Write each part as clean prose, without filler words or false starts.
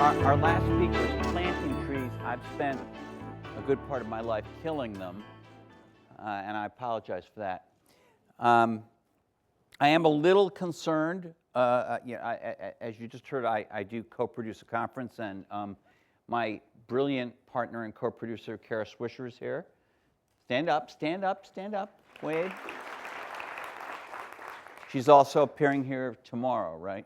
Our last speaker is planting trees. I've spent a good part of my life killing them, and I apologize for that. I am a little concerned. As you just heard, I do co-produce a conference, and my brilliant partner and co-producer, Kara Swisher, is here. Stand up, stand up, stand up, Wade. She's also appearing here tomorrow, right?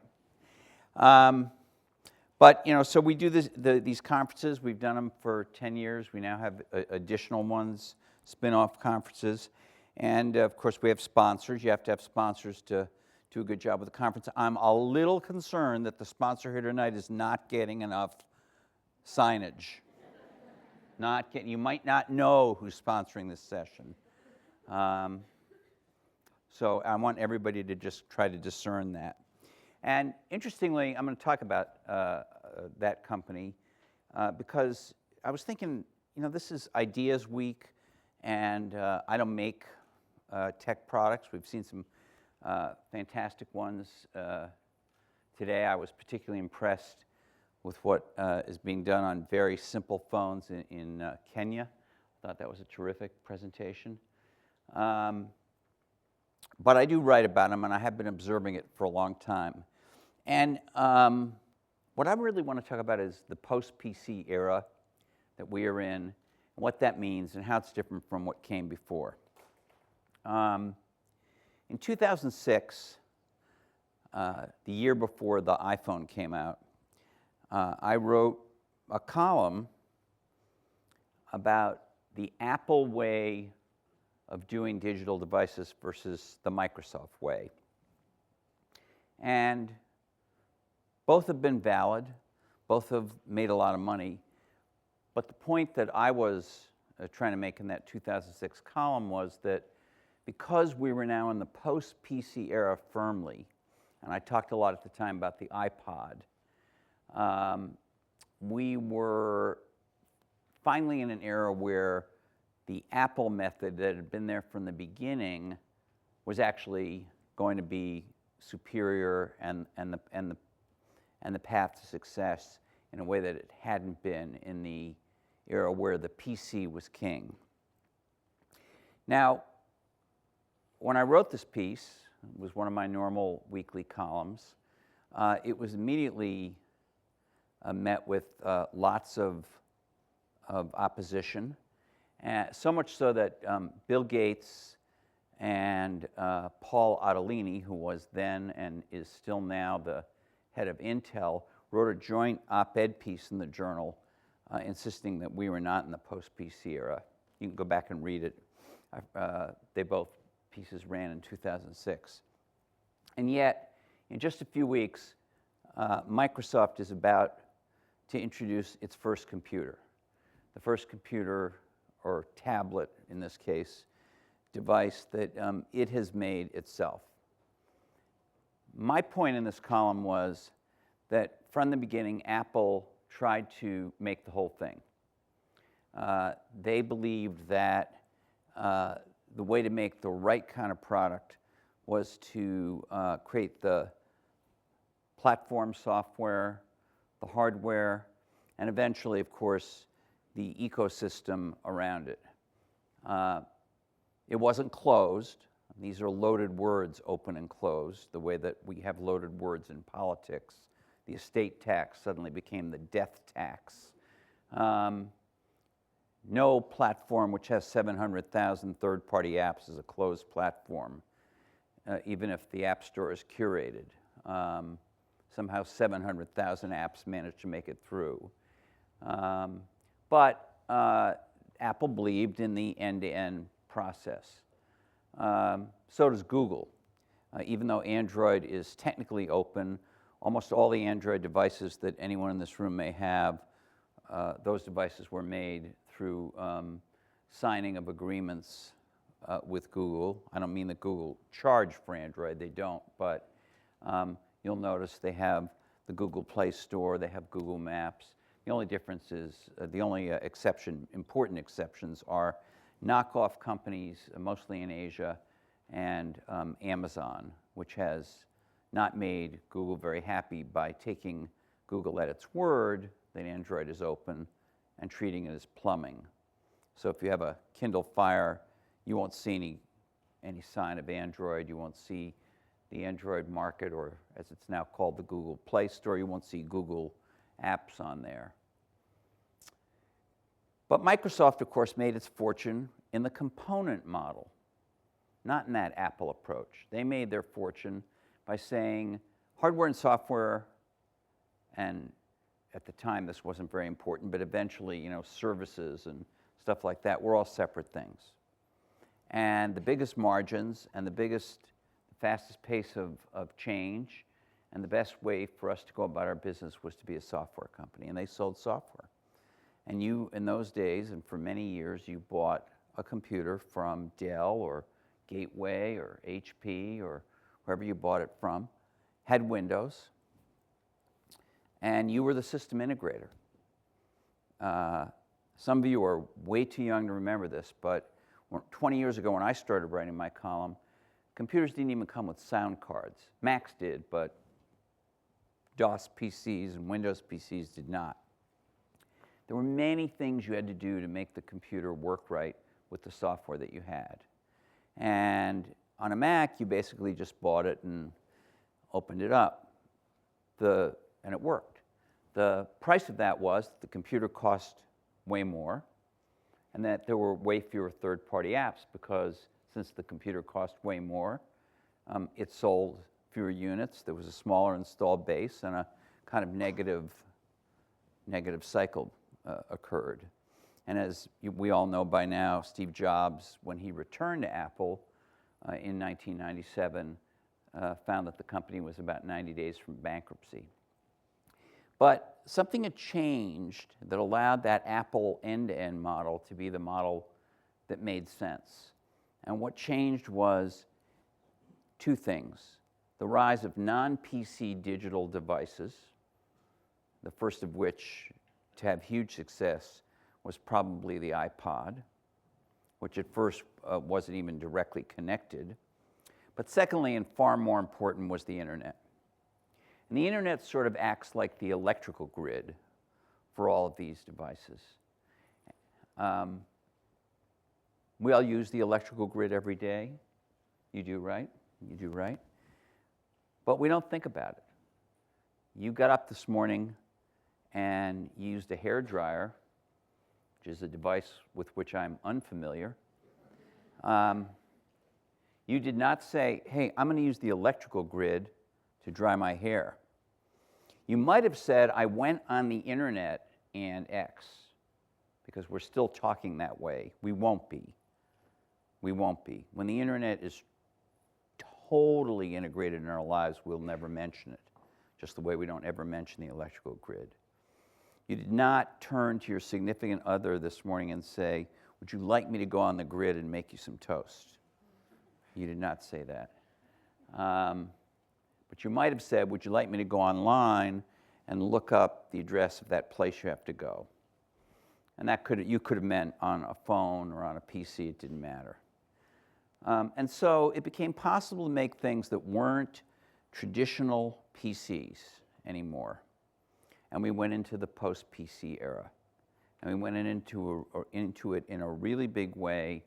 But, so we do these conferences. We've done them for 10 years. We now have additional ones, spin-off conferences. And, of course, we have sponsors. You have to have sponsors to do a good job with the conference. I'm a little concerned that the sponsor here tonight is not getting enough signage. You might not know who's sponsoring this session. So I want everybody to just try to discern that. And interestingly, I'm going to talk about that company because I was thinking, this is Ideas Week, and I don't make tech products. We've seen some fantastic ones today. I was particularly impressed with what is being done on very simple phones in Kenya. I thought that was a terrific presentation. But I do write about them, and I have been observing it for a long time. And what I really want to talk about is the post-PC era that we are in, and what that means, and how it's different from what came before. In 2006, the year before the iPhone came out, I wrote a column about the Apple way of doing digital devices versus the Microsoft way. And both have been valid, both have made a lot of money, but the point that I was trying to make in that 2006 column was that because we were now in the post-PC era firmly, and I talked a lot at the time about the iPod, we were finally in an era where the Apple method that had been there from the beginning was actually going to be superior and the path to success in a way that it hadn't been in the era where the PC was king. Now, when I wrote this piece, it was one of my normal weekly columns, it was immediately met with lots of opposition. So much so that Bill Gates and Paul Otellini, who was then and is still now the head of Intel, wrote a joint op-ed piece in the journal insisting that we were not in the post-PC era. You can go back and read it. Both pieces ran in 2006. And yet, in just a few weeks, Microsoft is about to introduce its first computer. The first computer, or tablet in this case, device that it has made itself. My point in this column was that from the beginning, Apple tried to make the whole thing. They believed that the way to make the right kind of product was to create the platform software, the hardware, and eventually, of course, the ecosystem around it. It wasn't closed. These are loaded words, open and closed, the way that we have loaded words in politics. The estate tax suddenly became the death tax. No platform which has 700,000 third-party apps is a closed platform, even if the App Store is curated. Somehow 700,000 apps managed to make it through. But Apple believed in the end-to-end process. So does Google. Even though Android is technically open, almost all the Android devices that anyone in this room may have, those devices were made through signing of agreements with Google. I don't mean that Google charged for Android, they don't, but you'll notice they have the Google Play Store, they have Google Maps. The only difference is, important exceptions are knockoff companies, mostly in Asia, and Amazon, which has not made Google very happy by taking Google at its word that Android is open and treating it as plumbing. So if you have a Kindle Fire, you won't see any sign of Android. You won't see the Android market, or as it's now called, the Google Play Store. You won't see Google apps on there. But Microsoft, of course, made its fortune in the component model, not in that Apple approach. They made their fortune by saying hardware and software, and at the time this wasn't very important, but eventually, services and stuff like that were all separate things. And the biggest margins and the fastest pace of change and the best way for us to go about our business was to be a software company, and they sold software. And you, in those days, and for many years, you bought a computer from Dell or Gateway or HP or wherever you bought it from, had Windows, and you were the system integrator. Some of you are way too young to remember this, but 20 years ago when I started writing my column, computers didn't even come with sound cards. Macs did, but DOS PCs and Windows PCs did not. There were many things you had to do to make the computer work right with the software that you had. And on a Mac, you basically just bought it and opened it up, and it worked. The price of that was the computer cost way more, and that there were way fewer third-party apps, because since the computer cost way more, it sold fewer units. There was a smaller installed base, and a kind of negative cycle occurred. And as we all know by now, Steve Jobs, when he returned to Apple in 1997, found that the company was about 90 days from bankruptcy. But something had changed that allowed that Apple end-to-end model to be the model that made sense. And what changed was two things: the rise of non-PC digital devices, the first of which to have huge success was probably the iPod, which at first wasn't even directly connected. But secondly, and far more important, was the internet. And the internet sort of acts like the electrical grid for all of these devices. We all use the electrical grid every day. You do, right? You do, right? But we don't think about it. You got up this morning and used a hairdryer, which is a device with which I'm unfamiliar. You did not say, hey, I'm going to use the electrical grid to dry my hair. You might have said, I went on the internet and X, because we're still talking that way. We won't be. We won't be. When the internet is totally integrated in our lives, we'll never mention it, just the way we don't ever mention the electrical grid. You did not turn to your significant other this morning and say, would you like me to go on the grid and make you some toast? You did not say that. But you might have said, would you like me to go online and look up the address of that place you have to go? And that you could have meant on a phone or on a PC, it didn't matter. And so it became possible to make things that weren't traditional PCs anymore. And we went into the post-PC era. And we went into it in a really big way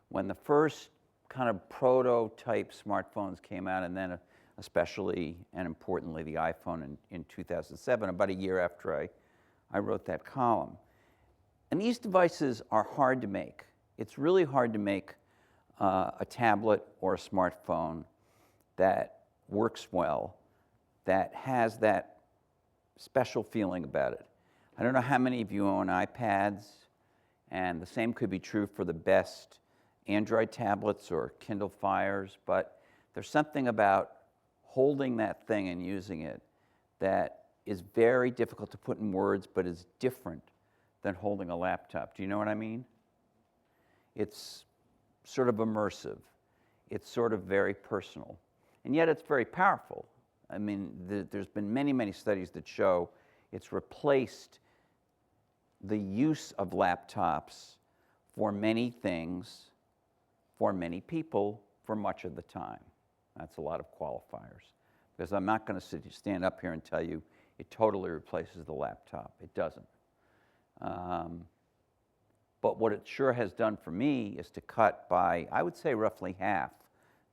when the first kind of prototype smartphones came out, and then especially and importantly the iPhone in 2007, about a year after I wrote that column. And these devices are hard to make. It's really hard to make a tablet or a smartphone that works well, that has that special feeling about it. I don't know how many of you own iPads, and the same could be true for the best Android tablets or Kindle Fires, but there's something about holding that thing and using it that is very difficult to put in words, but is different than holding a laptop. Do you know what I mean? It's sort of immersive. It's sort of very personal. And yet it's very powerful. I mean, there's been many, many studies that show it's replaced the use of laptops for many things, for many people, for much of the time. That's a lot of qualifiers. Because I'm not going to stand up here and tell you it totally replaces the laptop. It doesn't. But what it sure has done for me is to cut by, I would say, roughly half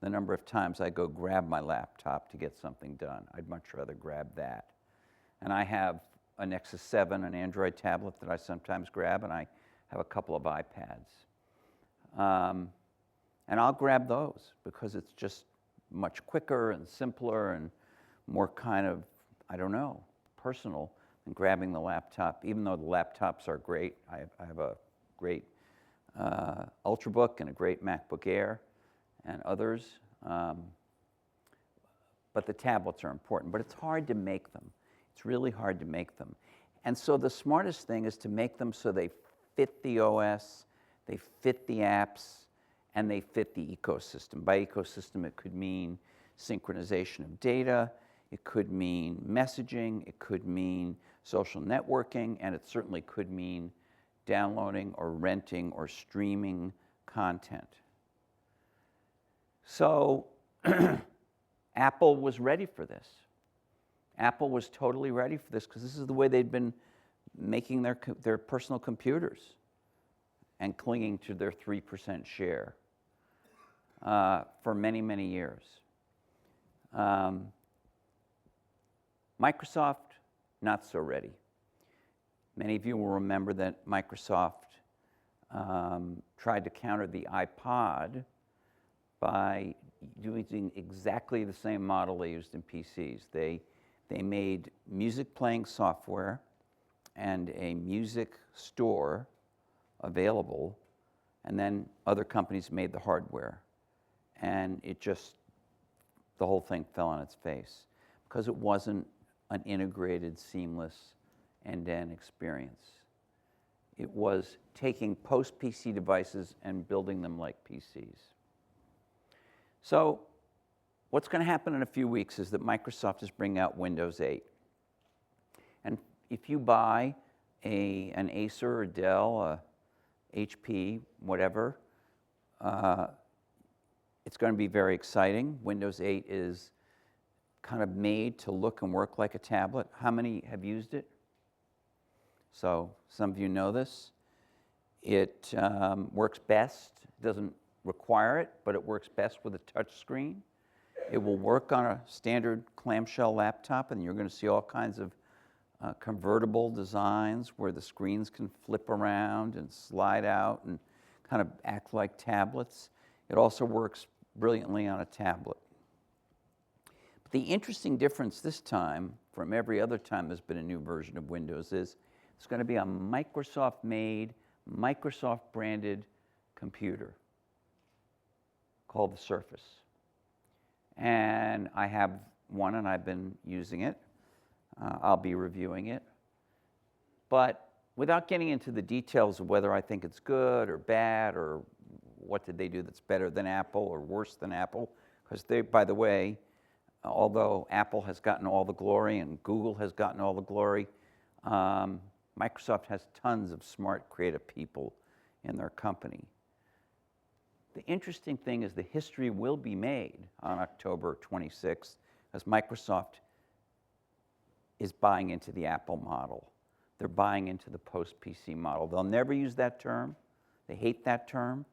the number of times I go grab my laptop to get something done. I'd much rather grab that. And I have a Nexus 7, an Android tablet that I sometimes grab, and I have a couple of iPads. And I'll grab those because it's just much quicker and simpler and more kind of, I don't know, personal than grabbing the laptop, even though the laptops are great. I have a great Ultrabook and a great MacBook Air and others. But the tablets are important. But it's hard to make them. It's really hard to make them. And so the smartest thing is to make them so they fit the OS, they fit the apps, and they fit the ecosystem. By ecosystem, it could mean synchronization of data, it could mean messaging, it could mean social networking, and it certainly could mean downloading or renting or streaming content. So Apple was ready for this. Apple was totally ready for this because this is the way they'd been making their personal computers and clinging to their 3% share for many, many years. Microsoft, not so ready. Many of you will remember that Microsoft tried to counter the iPod by using exactly the same model they used in PCs. They made music playing software and a music store available, and then other companies made the hardware. And the whole thing fell on its face because it wasn't an integrated, seamless, end-to-end experience. It was taking post-PC devices and building them like PCs. So what's going to happen in a few weeks is that Microsoft is bringing out Windows 8. And if you buy an Acer or Dell, a HP, whatever, it's going to be very exciting. Windows 8 is kind of made to look and work like a tablet. How many have used it? So some of you know this. It works best. It doesn't require it, but it works best with a touch screen. It will work on a standard clamshell laptop, and you're going to see all kinds of convertible designs where the screens can flip around and slide out and kind of act like tablets. It also works brilliantly on a tablet. But the interesting difference this time from every other time there's been a new version of Windows is it's going to be a Microsoft-made, Microsoft-branded computer called the Surface. And I have one, and I've been using it. I'll be reviewing it. But without getting into the details of whether I think it's good or bad or what did they do that's better than Apple or worse than Apple, because they, by the way, although Apple has gotten all the glory and Google has gotten all the glory, Microsoft has tons of smart, creative people in their company. The interesting thing is the history will be made on October 26th as Microsoft is buying into the Apple model. They're buying into the post-PC model. They'll never use that term. They hate that term.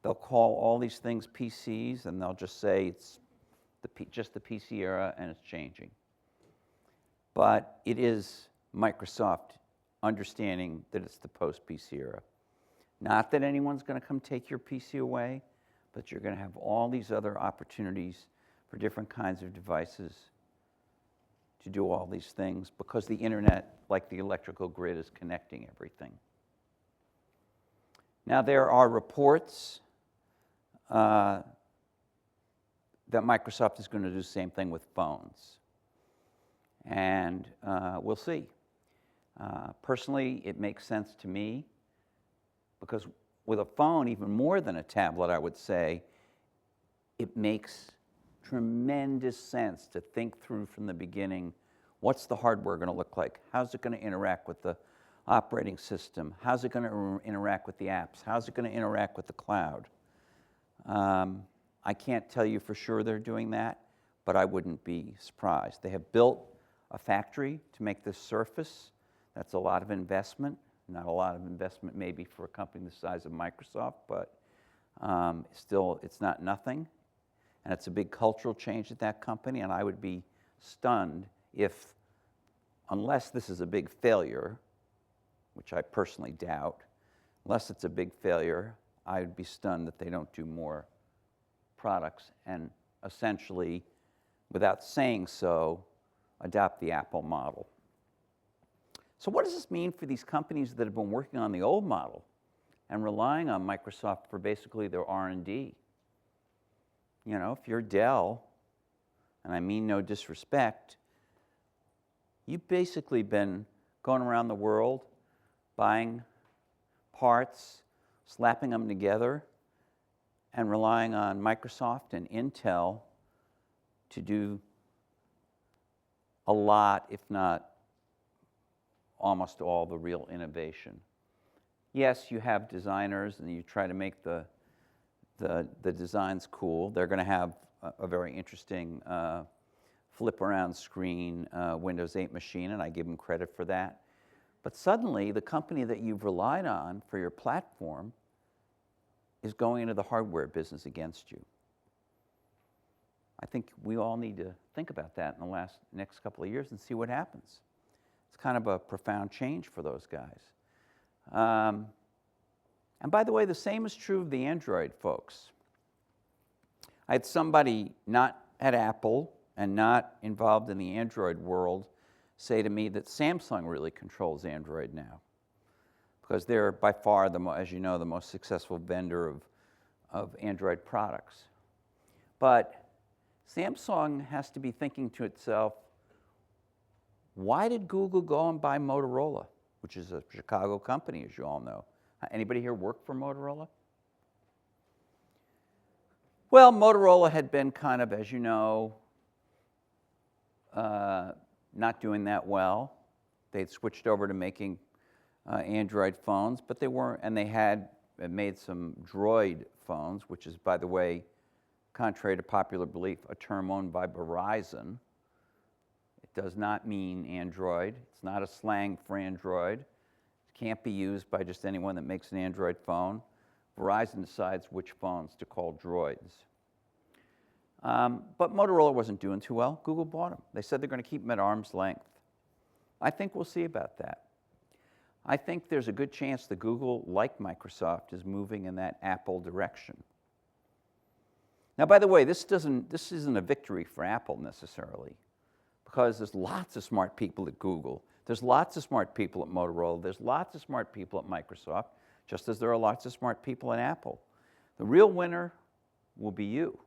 They'll call all these things PCs, and they'll just say it's just the PC era and it's changing. But it is Microsoft understanding that it's the post-PC era. Not that anyone's going to come take your PC away, but you're going to have all these other opportunities for different kinds of devices to do all these things because the internet, like the electrical grid, is connecting everything. Now, there are reports that Microsoft is going to do the same thing with phones. And we'll see. Personally, it makes sense to me because with a phone, even more than a tablet, I would say, it makes tremendous sense to think through from the beginning, what's the hardware going to look like? How's it going to interact with the operating system? How's it going to interact with the apps? How's it going to interact with the cloud? I can't tell you for sure they're doing that, but I wouldn't be surprised. They have built a factory to make this surface. That's a lot of investment. Not a lot of investment maybe for a company the size of Microsoft, but still it's not nothing. And it's a big cultural change at that company, and I would be stunned if, unless this is a big failure, which I personally doubt, unless it's a big failure, I would be stunned that they don't do more products and essentially, without saying so, adopt the Apple model. So what does this mean for these companies that have been working on the old model and relying on Microsoft for basically their R&D? You know, if you're Dell, and I mean no disrespect, you've basically been going around the world buying parts, slapping them together, and relying on Microsoft and Intel to do a lot, if not almost all, the real innovation. Yes, you have designers and you try to make the designs cool. They're going to have a very interesting flip-around screen Windows 8 machine, and I give them credit for that. But suddenly, the company that you've relied on for your platform is going into the hardware business against you. I think we all need to think about that in the next couple of years and see what happens. It's kind of a profound change for those guys. And by the way, the same is true of the Android folks. I had somebody not at Apple and not involved in the Android world say to me that Samsung really controls Android now, because they're by far, as you know, the most successful vendor of Android products. But Samsung has to be thinking to itself, why did Google go and buy Motorola, which is a Chicago company, as you all know? Anybody here work for Motorola? Well, Motorola had been kind of, as you know, not doing that well. They'd switched over to making Android phones, but they weren't, and they had made some Droid phones, which is, by the way, contrary to popular belief, a term owned by Verizon. It does not mean Android. It's not a slang for Android. It can't be used by just anyone that makes an Android phone. Verizon decides which phones to call Droids. But Motorola wasn't doing too well. Google bought them. They said they're going to keep them at arm's length. I think we'll see about that. I think there's a good chance that Google, like Microsoft, is moving in that Apple direction. Now, by the way, this isn't a victory for Apple necessarily, because there's lots of smart people at Google. There's lots of smart people at Motorola. There's lots of smart people at Microsoft, just as there are lots of smart people at Apple. The real winner will be you,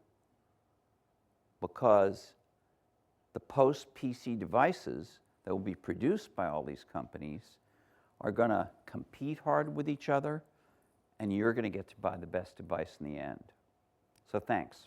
because the post-PC devices that will be produced by all these companies are going to compete hard with each other, and you're going to get to buy the best device in the end. So thanks.